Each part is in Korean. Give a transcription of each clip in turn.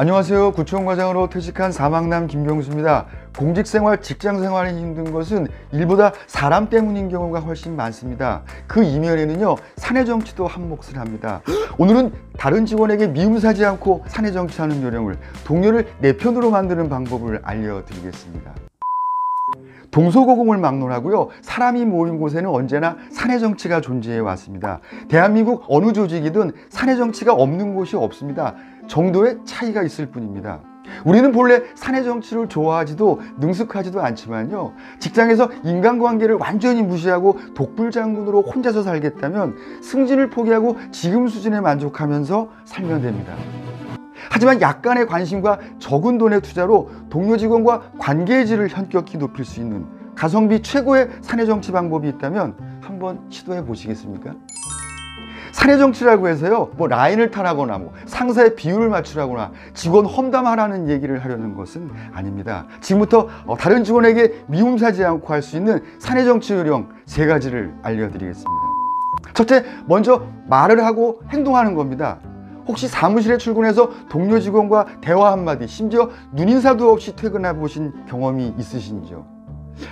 안녕하세요. 구청과장으로 퇴직한 사망남 김경수입니다. 공직생활, 직장생활이 힘든 것은 일보다 사람 때문인 경우가 훨씬 많습니다. 그 이면에는요, 사내정치도 한몫을 합니다. 오늘은 다른 직원에게 미움 사지 않고 사내정치하는 요령을, 동료를 내 편으로 만드는 방법을 알려드리겠습니다. 동서고금을 막론하고요, 사람이 모인 곳에는 언제나 사내정치가 존재해 왔습니다. 대한민국 어느 조직이든 사내정치가 없는 곳이 없습니다. 정도의 차이가 있을 뿐입니다. 우리는 본래 사내정치를 좋아하지도 능숙하지도 않지만요, 직장에서 인간관계를 완전히 무시하고 독불장군으로 혼자서 살겠다면 승진을 포기하고 지금 수준에 만족하면서 살면 됩니다. 하지만 약간의 관심과 적은 돈의 투자로 동료 직원과 관계의 질을 현격히 높일 수 있는 가성비 최고의 사내정치 방법이 있다면 한번 시도해 보시겠습니까? 사내정치라고 해서요, 라인을 타라거나 상사의 비율을 맞추라거나 직원 험담하라는 얘기를 하려는 것은 아닙니다. 지금부터 다른 직원에게 미움 사지 않고 할 수 있는 사내정치 요령 3가지를 알려드리겠습니다. 첫째, 먼저 말을 하고 행동하는 겁니다. 혹시 사무실에 출근해서 동료 직원과 대화 한마디, 심지어 눈인사도 없이 퇴근해 보신 경험이 있으신지요?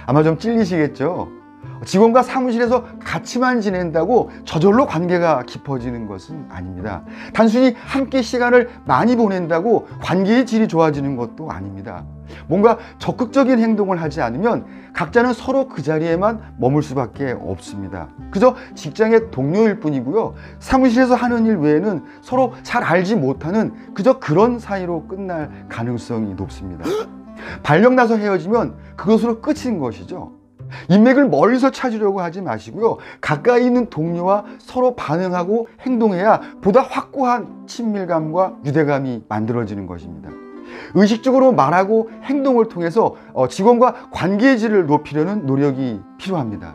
아마 좀 찔리시겠죠? 직원과 사무실에서 같이만 지낸다고 저절로 관계가 깊어지는 것은 아닙니다. 단순히 함께 시간을 많이 보낸다고 관계의 질이 좋아지는 것도 아닙니다. 뭔가 적극적인 행동을 하지 않으면 각자는 서로 그 자리에만 머물 수밖에 없습니다. 그저 직장의 동료일 뿐이고요, 사무실에서 하는 일 외에는 서로 잘 알지 못하는 그저 그런 사이로 끝날 가능성이 높습니다. 발령 나서 헤어지면 그것으로 끝인 것이죠. 인맥을 멀리서 찾으려고 하지 마시고요, 가까이 있는 동료와 서로 반응하고 행동해야 보다 확고한 친밀감과 유대감이 만들어지는 것입니다. 의식적으로 말하고 행동을 통해서 직원과 관계의 질을 높이려는 노력이 필요합니다.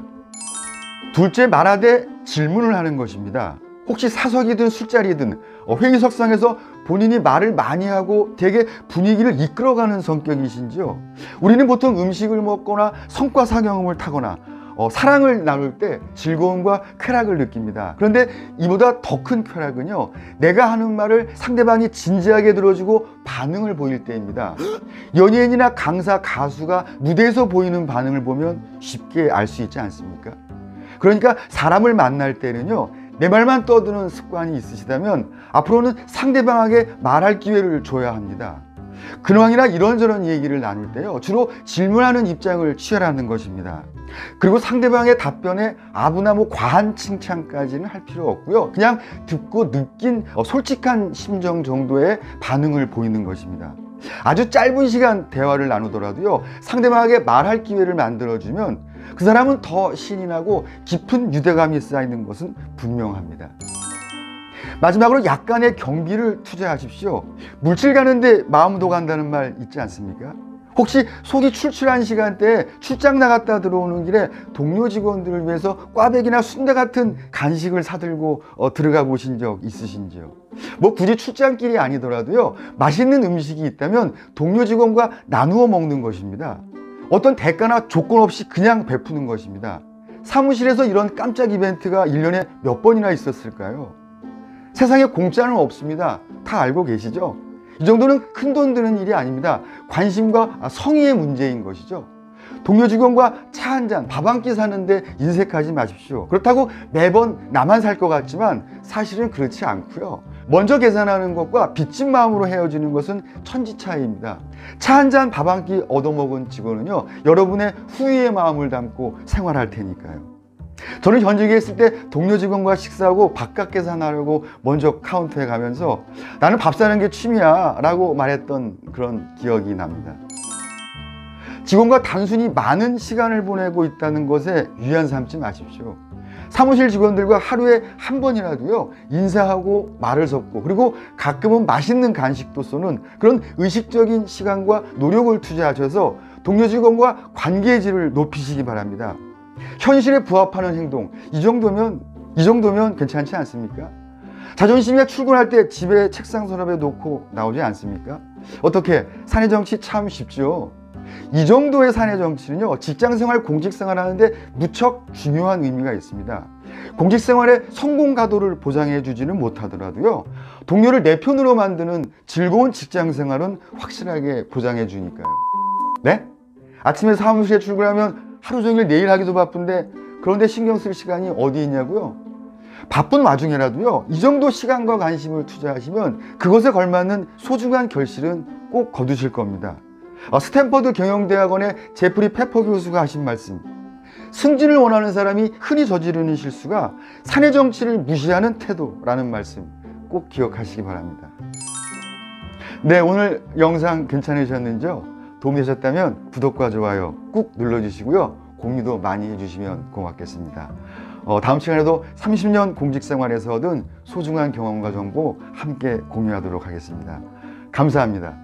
둘째, 말하되 질문을 하는 것입니다. 혹시 사석이든 술자리든 회의석상에서 본인이 말을 많이 하고 되게 분위기를 이끌어가는 성격이신지요? 우리는 보통 음식을 먹거나 성과 상경험을 타거나 사랑을 나눌 때 즐거움과 쾌락을 느낍니다. 그런데 이보다 더 큰 쾌락은요, 내가 하는 말을 상대방이 진지하게 들어주고 반응을 보일 때입니다. 연예인이나 강사, 가수가 무대에서 보이는 반응을 보면 쉽게 알 수 있지 않습니까? 그러니까 사람을 만날 때는요, 내 말만 떠드는 습관이 있으시다면 앞으로는 상대방에게 말할 기회를 줘야 합니다. 근황이나 이런저런 얘기를 나눌 때요, 주로 질문하는 입장을 취하라는 것입니다. 그리고 상대방의 답변에 아부나 과한 칭찬까지는 할 필요 없고요, 그냥 듣고 느낀 솔직한 심정 정도의 반응을 보이는 것입니다. 아주 짧은 시간 대화를 나누더라도요, 상대방에게 말할 기회를 만들어주면 그 사람은 더 신이 나고 깊은 유대감이 쌓이는 것은 분명합니다. 마지막으로 약간의 경비를 투자하십시오. 물질 가는데 마음도 간다는 말 있지 않습니까? 혹시 속이 출출한 시간대에 출장 나갔다 들어오는 길에 동료 직원들을 위해서 꽈배기나 순대 같은 간식을 사들고 들어가 보신 적 있으신지요? 굳이 출장길이 아니더라도요, 맛있는 음식이 있다면 동료 직원과 나누어 먹는 것입니다. 어떤 대가나 조건 없이 그냥 베푸는 것입니다. 사무실에서 이런 깜짝 이벤트가 1년에 몇 번이나 있었을까요? 세상에 공짜는 없습니다. 다 알고 계시죠? 이 정도는 큰돈 드는 일이 아닙니다. 관심과 성의의 문제인 것이죠. 동료 직원과 차 한잔, 밥 한 끼 사는데 인색하지 마십시오. 그렇다고 매번 나만 살 것 같지만 사실은 그렇지 않고요, 먼저 계산하는 것과 빚진 마음으로 헤어지는 것은 천지 차이입니다. 차 한 잔, 밥 한 끼 얻어먹은 직원은요, 여러분의 후회의 마음을 담고 생활할 테니까요. 저는 현직에 있을 때 동료 직원과 식사하고 바깥 계산하려고 먼저 카운터에 가면서 나는 밥 사는 게 취미야 라고 말했던 그런 기억이 납니다. 직원과 단순히 많은 시간을 보내고 있다는 것에 위안 삼지 마십시오. 사무실 직원들과 하루에 한 번이라도요, 인사하고 말을 섞고, 그리고 가끔은 맛있는 간식도 쏘는 그런 의식적인 시간과 노력을 투자하셔서 동료 직원과 관계의 질을 높이시기 바랍니다. 현실에 부합하는 행동, 이 정도면 괜찮지 않습니까? 자존심이 출근할 때 집에 책상 서랍에 놓고 나오지 않습니까? 어떻게, 사내정치 참 쉽죠? 이 정도의 사내정치는요, 직장생활, 공직생활 하는데 무척 중요한 의미가 있습니다. 공직 생활의 성공 가도를 보장해 주지는 못하더라도요, 동료를 내 편으로 만드는 즐거운 직장 생활은 확실하게 보장해 주니까요. 네? 아침에 사무실에 출근하면 하루 종일 내일 하기도 바쁜데 그런데 신경 쓸 시간이 어디 있냐고요? 바쁜 와중에라도요, 이 정도 시간과 관심을 투자하시면 그것에 걸맞는 소중한 결실은 꼭 거두실 겁니다. 스탠퍼드 경영대학원의 제프리 페퍼 교수가 하신 말씀, 승진을 원하는 사람이 흔히 저지르는 실수가 사내 정치를 무시하는 태도라는 말씀 꼭 기억하시기 바랍니다. 네, 오늘 영상 괜찮으셨는지요? 도움이 되셨다면 구독과 좋아요 꾹 눌러주시고요, 공유도 많이 해주시면 고맙겠습니다. 다음 시간에도 30년 공직생활에서 얻은 소중한 경험과 정보 함께 공유하도록 하겠습니다. 감사합니다.